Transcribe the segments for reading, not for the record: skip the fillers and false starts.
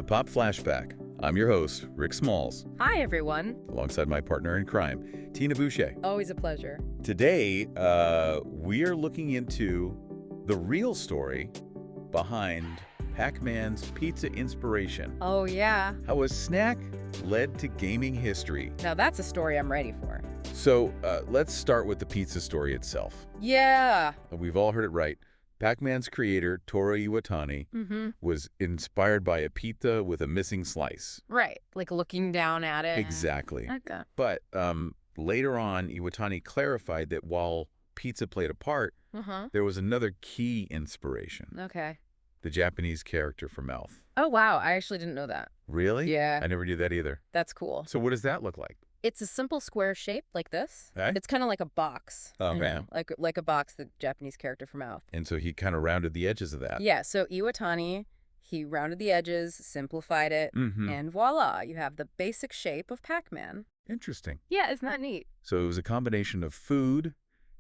to Pop Flashback. I'm your host, Rick Smalls, Hi, everyone. alongside my partner in crime, Tina Boucher. Always a pleasure. Today, we are looking into the real story behind Pac-Man's pizza inspiration. Oh, yeah. How a snack led to gaming history. Now that's a story I'm ready for. So, let's start with the pizza story itself. Yeah. We've all heard it right. Pac-Man's creator, Toru Iwatani, was inspired by a pizza with a missing slice. Right. Like looking down at it. Exactly. Okay. But later on, Iwatani clarified that while pizza played a part, there was another key inspiration. Okay. The Japanese character for mouth. Oh, wow. I actually didn't know that. Really? Yeah. I never knew that either. That's cool. So what does that look like? It's a simple square shape like this. Okay. It's kind of like a box. Oh, you man. know, like a box, the Japanese character for mouth. And so he kind of rounded the edges of that. Yeah. So Iwatani, he rounded the edges, simplified it, and voila, you have the basic shape of Pac-Man. Interesting. Yeah, isn't that neat? So it was a combination of food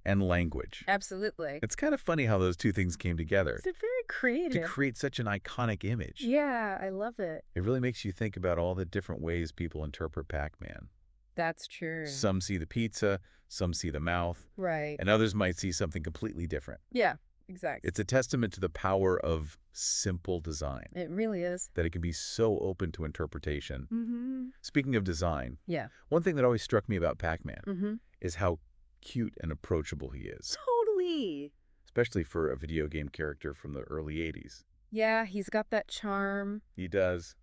and language. Absolutely. It's kind of funny how those two things came together It's very to creative. create such an iconic image. Yeah, I love it. It really makes you think about all the different ways people interpret Pac-Man. That's true. Some see the pizza, some see the mouth, Right. and others might see something completely different. Yeah, exactly. It's a testament to the power of simple design, It really is. that it can be so open to interpretation. Mm-hmm. Speaking of design, Yeah. one thing that always struck me about Pac-Man Mm-hmm. is how cute and approachable he is, Totally. especially for a video game character from the early 80s. Yeah, he's got that charm. He does.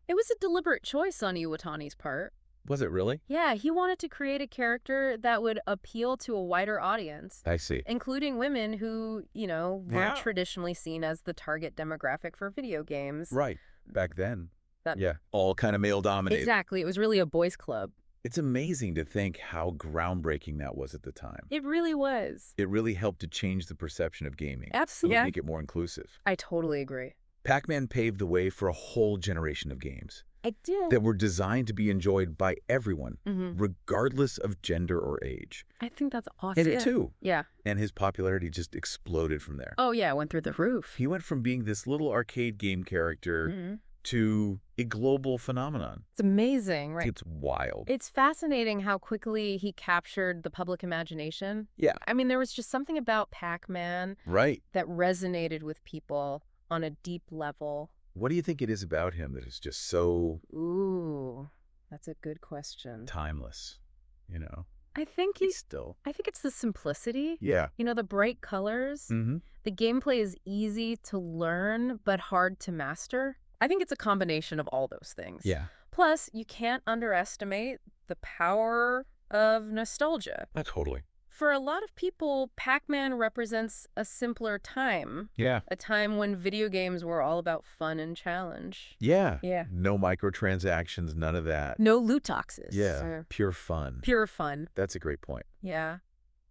It was a deliberate choice on Iwatani's part. Was it really? Yeah, he wanted to create a character that would appeal to a wider audience, I see. including women who, weren't Yeah. traditionally seen as the target demographic for video games. Right. Back then. That- Yeah. All kind of male-dominated. Exactly. It was really a boys' club. It's amazing to think how groundbreaking that was at the time. It really was. It really helped to change the perception of gaming. Absolutely. And make it more inclusive. I totally agree. Pac-Man paved the way for a whole generation of games I did. that were designed to be enjoyed by everyone, Mm-hmm. regardless of gender or age. I think that's awesome. And it too. Yeah. And his popularity just exploded from there. Oh, yeah, it went through the roof. He went from being this little arcade game character Mm-hmm. to a global phenomenon. It's amazing, right? It's wild. It's fascinating how quickly he captured the public imagination. Yeah. I mean, there was just something about Pac-Man Right. that resonated with people on a deep level. What do you think it is about him that is just so Ooh, that's a good question. timeless, you know? I think He's still. it's the simplicity. Yeah. The bright colors. Mm-hmm. The gameplay is easy to learn, but hard to master. I think it's a combination of all those things. Yeah. Plus, you can't underestimate the power of nostalgia. Totally. For a lot of people, Pac-Man represents a simpler time. Yeah. A time when video games were all about fun and challenge. Yeah. Yeah. No microtransactions, none of that. No loot boxes. Yeah. Pure fun. Pure fun. That's a great point. Yeah.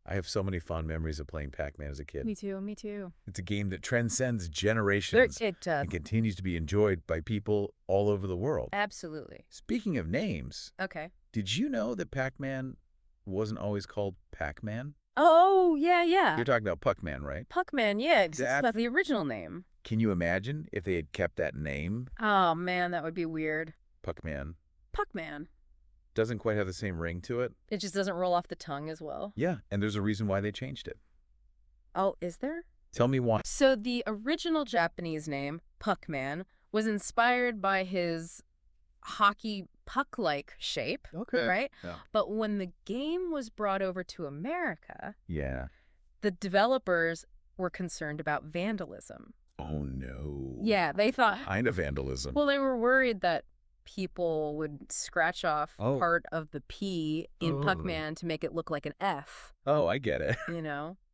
I have so many fond memories of playing Pac-Man as a kid. Me too. Me too. It's a game that transcends generations It does. and continues to be enjoyed by people all over the world. Absolutely. Speaking of names, Okay. did you know that Pac-Man wasn't always called Pac-Man? Oh, yeah, yeah. You're talking about Puck-Man, right? Puck-Man, yeah. It's That- about the original name. Can you imagine if they had kept that name, Oh, man, that would be weird. Puck-Man? Puck-Man. Doesn't quite have the same ring to it. It just doesn't roll off the tongue as well. Yeah, and there's a reason why they changed it. Oh, is there? Tell me why. So the original Japanese name, Puck-Man, was inspired by his hockey puck-like shape, Okay. right? Yeah. But when the game was brought over to America, Yeah. the developers were concerned about vandalism. Oh, no. Yeah, they thought, Kind of vandalism. well, they were worried that people would scratch off Oh. part of the P in Oh. Puck-Man to make it look like an F, Oh, I get it.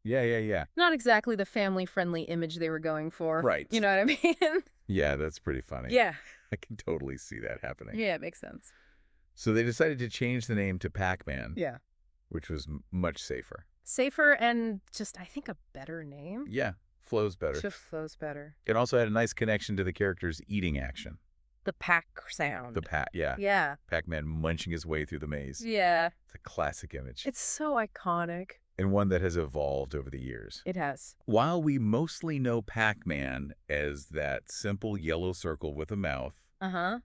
Yeah. Not exactly the family-friendly image they were going for. Right. You know what I mean? Yeah, that's pretty funny. Yeah. I can totally see that happening. Yeah, it makes sense. So they decided to change the name to Pac-Man, Yeah. which was much safer. Safer and just, I think, a better name. Yeah, flows better. Just flows better. It also had a nice connection to the character's eating action. The pack sound. Yeah. Yeah. Pac-Man munching his way through the maze. Yeah. It's a classic image. It's so iconic. And one that has evolved over the years. It has. While we mostly know Pac-Man as that simple yellow circle with a mouth, Uh-huh.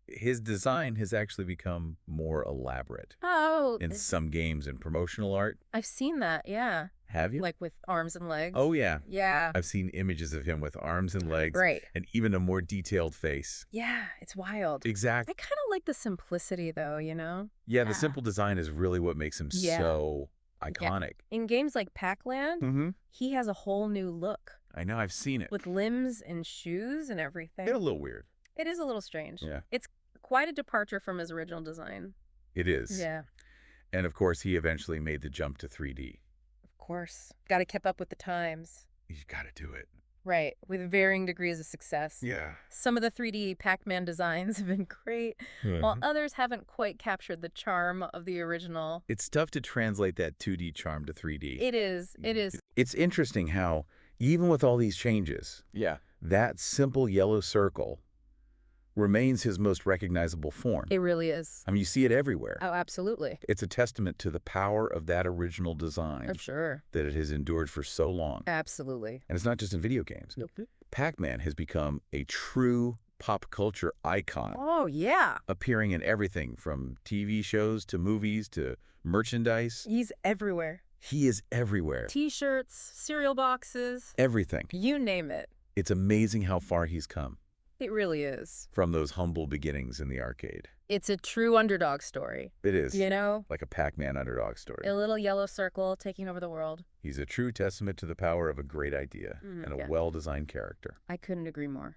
His design has actually become more elaborate Oh, in some games and promotional art. I've seen that, yeah. Have you? Like with arms and legs. Oh, yeah. Yeah. I've seen images of him with arms and legs Right. and even a more detailed face. Yeah, it's wild. Exact. I kind of like the simplicity, though, you know? Yeah, the simple design is really what makes him Yeah. so Yeah. iconic. In games like Pac-Land, Mm-hmm. he has a whole new look I know, I've seen it. with limbs and shoes and everything. It's a little weird. It is a little strange. Yeah. It's quite a departure from his original design. It is. Yeah, And of course, he eventually made the jump to 3D. of course. Got to keep up with the times. You got to do it. Right, with varying degrees of success. Yeah. Some of the 3D Pac-Man designs have been great, while others haven't quite captured the charm of the original. It's tough to translate that 2D charm to 3D. It is. It is. It's interesting how, even with all these changes, that simple yellow circle remains his most recognizable form. It really is. I mean, you see it everywhere. Oh, absolutely. It's a testament to the power of that original design For sure. that it has endured for so long. Absolutely. And it's not just in video games. Nope. Pac-Man has become a true pop culture icon, Oh, yeah. appearing in everything from TV shows to movies to merchandise. He's everywhere. He is everywhere. T-shirts, cereal boxes, Everything. you name it. It's amazing how far he's come It really is. from those humble beginnings in the arcade. It's a true underdog story. It is. You know? Like a Pac-Man underdog story. A little yellow circle taking over the world. He's a true testament to the power of a great idea and a yeah. well-designed character. I couldn't agree more.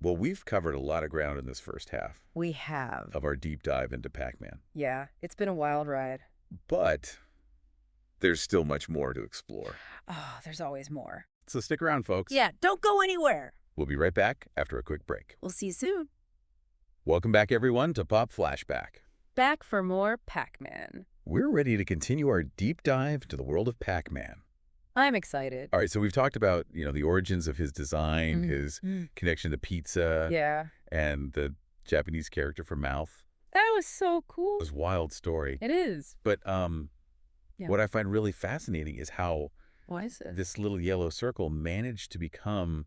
Well, we've covered a lot of ground in this first half We have. of our deep dive into Pac-Man. Yeah, it's been a wild ride. But there's still much more to explore. Oh, there's always more. So stick around, folks. Yeah, don't go anywhere. We'll be right back after a quick break. We'll see you soon. Welcome back, everyone, to Pop Flashback. Back for more Pac-Man. We're ready to continue our deep dive to the world of Pac-Man. I'm excited. All right, so we've talked about, the origins of his design, his connection to pizza, Yeah. and the Japanese character for Mouth. That was so cool. It was a wild story. It is. But Yeah. what I find really fascinating is how Why is it? this little yellow circle managed to become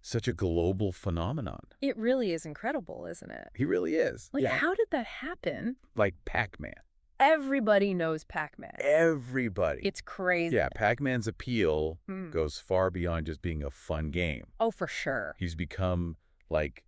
such a global phenomenon. It really is incredible, isn't it? He really is. Like, how did that happen? Like Pac-Man. Everybody knows Pac-Man. Everybody. It's crazy. Yeah, Pac-Man's appeal Hmm. goes far beyond just being a fun game. Oh, for sure. He's become like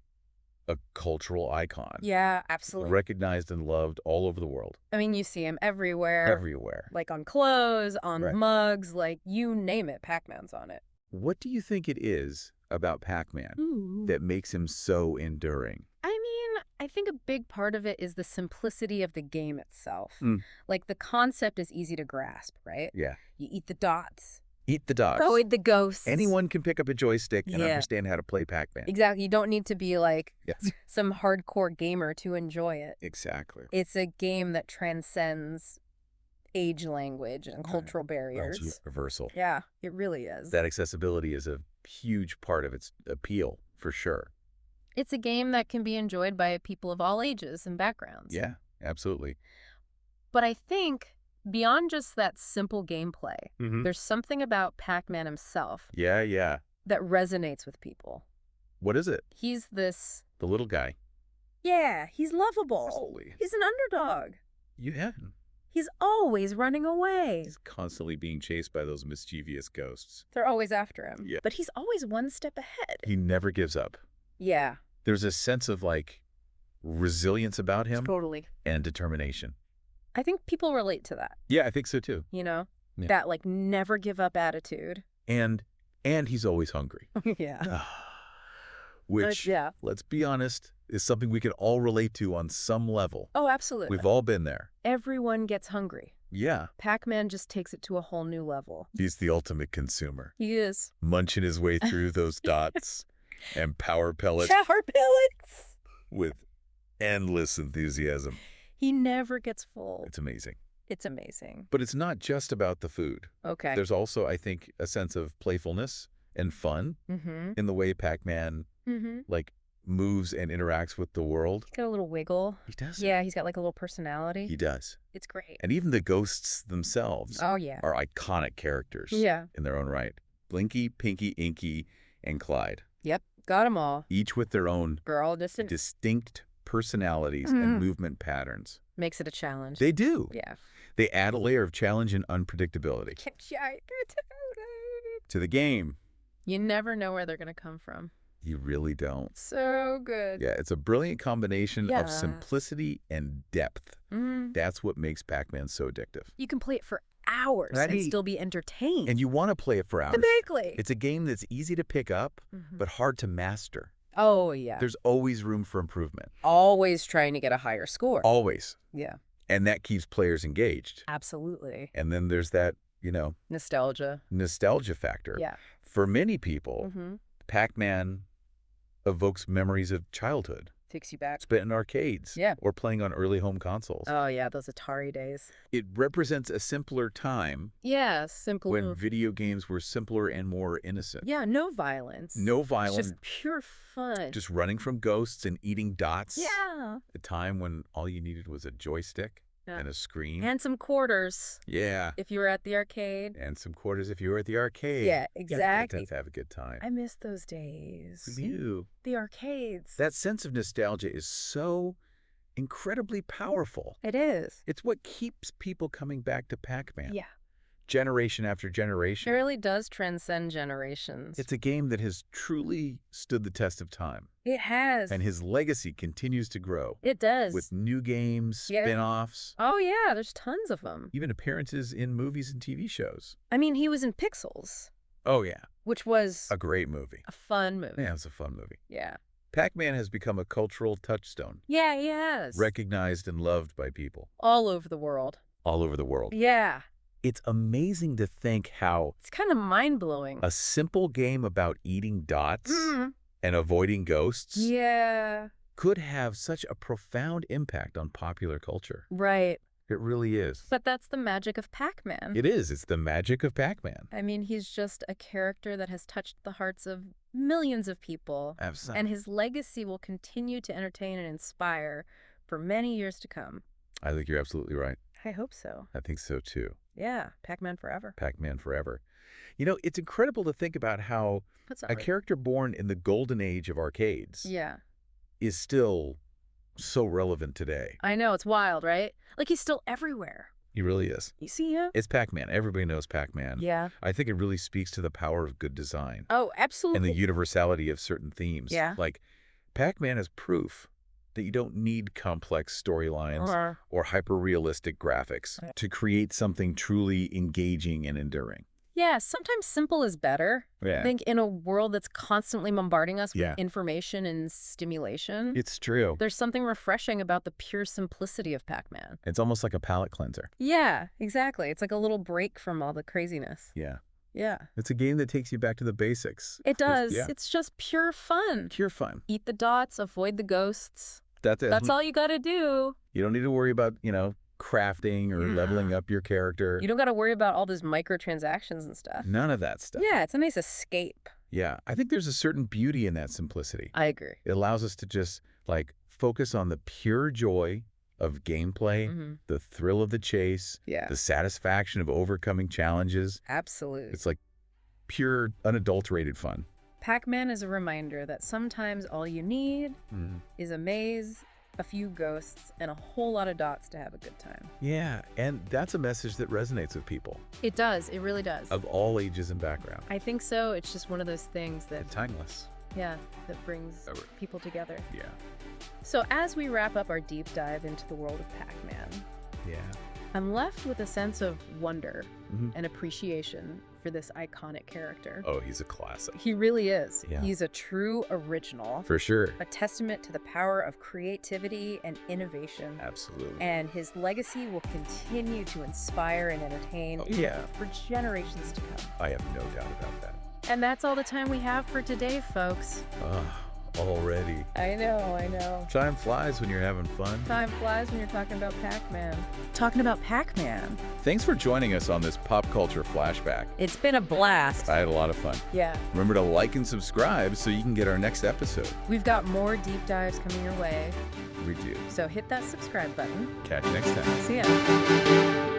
a cultural icon. Yeah, absolutely. Recognized and loved all over the world. I mean, you see him everywhere. Everywhere. Like on clothes, on Right. mugs, like you name it, Pac-Man's on it. What do you think it is about Pac-Man that makes him so enduring? I mean, I think a big part of it is the simplicity of the game itself. Like the concept is easy to grasp, right? Yeah. You eat the dots. Eat the dots. Avoid the ghosts. Anyone can pick up a joystick and Yeah. understand how to play Pac-Man. Exactly. You don't need to be like Yes. some hardcore gamer to enjoy it. Exactly. It's a game that transcends age, language, and cultural barriers. Universal. Yeah, it really is. That accessibility is a huge part of its appeal, for sure. It's a game that can be enjoyed by people of all ages and backgrounds. Yeah, absolutely. But I think beyond just that simple gameplay, Mm-hmm. there's something about Pac-Man himself Yeah. that resonates with people. What is it? He's this, The little guy. yeah, he's lovable. Holy. He's an underdog. Yeah. He's always running away. He's constantly being chased by those mischievous ghosts. They're always after him. Yeah. But he's always one step ahead. He never gives up. Yeah. There's a sense of, resilience about him Totally. and determination. I think people relate to that, Yeah, I think so, too. you know? Yeah. That, never give up attitude. And he's always hungry. Yeah. Which, yeah. let's be honest, is something we can all relate to on some level. Oh, absolutely. We've all been there. Everyone gets hungry. Yeah. Pac-Man just takes it to a whole new level. He's the ultimate consumer. He is. Munching his way through those dots and power pellets Shower pellets! with endless enthusiasm. He never gets full. It's amazing. It's amazing. But it's not just about the food. Okay. There's also, I think, a sense of playfulness and fun Mm-hmm. in the way Pac-Man, Mm-hmm. moves and interacts with the world. He's got a little wiggle. He does. Yeah, he's got a little personality. He does. It's great. And even the ghosts themselves Oh, yeah. are iconic characters Yeah. in their own right. Blinky, Pinky, Inky, and Clyde. Yep. got them all. Each with their own distinct personalities and movement patterns. Makes it a challenge. They do. Yeah. They add a layer of challenge and unpredictability to the game. You never know where they're going to come from. You really don't. So good. Yeah, it's a brilliant combination of simplicity and depth. That's what makes Pac-Man so addictive. You can play it for hours and still be entertained. And you want to play it for hours. Exactly. It's a game that's easy to pick up, but hard to master. Oh, yeah. There's always room for improvement. Always trying to get a higher score. Always. Yeah. And that keeps players engaged. Absolutely. And then there's that, nostalgia factor. Yeah. For many people, Pac-Man evokes memories of childhood. Takes you back. Spent in arcades. Yeah. Or playing on early home consoles. Oh, yeah, those Atari days. It represents a simpler time. Yeah, simpler. When video games were simpler and more innocent. Yeah, no violence. No violence. Just pure fun. Just running from ghosts and eating dots. Yeah. A time when all you needed was a joystick and a screen. And some quarters. Yeah. If you were at the arcade. And some quarters if you were at the arcade. Yeah, exactly. You have to have a good time. I miss those days. You. The arcades. That sense of nostalgia is so incredibly powerful. It is. It's what keeps people coming back to Pac-Man. Yeah. Generation after generation. It really does transcend generations. It's a game that has truly stood the test of time. It has. And his legacy continues to grow. It does. With new games, spin-offs. Oh, yeah, there's tons of them. Even appearances in movies and TV shows. I mean, he was in Pixels. Oh, yeah. Which was a great movie. A fun movie. Yeah, it's a fun movie. Yeah. Pac-Man has become a cultural touchstone. Yeah, he has. Recognized and loved by people. All over the world. All over the world. Yeah. It's amazing to think how... It's kind of mind-blowing. A simple game about eating dots and avoiding ghosts... Yeah. ...could have such a profound impact on popular culture. Right. It really is. But that's the magic of Pac-Man. It is. It's the magic of Pac-Man. I mean, he's just a character that has touched the hearts of millions of people. Absolutely. And his legacy will continue to entertain and inspire for many years to come. I think you're absolutely right. I hope so. I think so, too. Yeah. Pac-Man forever. Pac-Man forever. It's incredible to think about how a character born in the golden age of arcades is still so relevant today. I know. It's wild, right? Like, he's still everywhere. He really is. You see him? It's Pac-Man. Everybody knows Pac-Man. Yeah. I think it really speaks to the power of good design. Oh, absolutely. And the universality of certain themes. Yeah. Like, Pac-Man is proof that you don't need complex storylines or hyper-realistic graphics to create something truly engaging and enduring. Yeah, sometimes simple is better. Yeah. I think in a world that's constantly bombarding us with information and stimulation. It's true. There's something refreshing about the pure simplicity of Pac-Man. It's almost like a palate cleanser. Yeah, exactly. It's like a little break from all the craziness. Yeah. Yeah. It's a game that takes you back to the basics. It does. Yeah. It's just pure fun. Pure fun. Eat the dots, avoid the ghosts. That's it. That's all you got to do. You don't need to worry about, crafting or leveling up your character. You don't got to worry about all those microtransactions and stuff. None of that stuff. Yeah, it's a nice escape. Yeah, I think there's a certain beauty in that simplicity. I agree. It allows us to just, focus on the pure joy of gameplay, the thrill of the chase, the satisfaction of overcoming challenges. Absolutely. It's like pure, unadulterated fun. Pac-Man is a reminder that sometimes all you need is a maze, a few ghosts, and a whole lot of dots to have a good time. Yeah, and that's a message that resonates with people. It does. It really does. Of all ages and background. I think so. It's just one of those things that... It's timeless. Yeah, that brings people together. Yeah. So as we wrap up our deep dive into the world of Pac-Man, I'm left with a sense of wonder and appreciation for this iconic character. Oh, he's a classic. He really is. Yeah. He's a true original. For sure. A testament to the power of creativity and innovation. Absolutely. And his legacy will continue to inspire and entertain for generations to come. I have no doubt about that. And that's all the time we have for today, folks. Already. I know. Time flies when you're having fun. Time flies when you're talking about Pac-Man. Talking about Pac-Man. Thanks for joining us on this pop culture flashback. It's been a blast. I had a lot of fun. Yeah. Remember to like and subscribe so you can get our next episode. We've got more deep dives coming your way. We do. So hit that subscribe button. Catch you next time. See ya.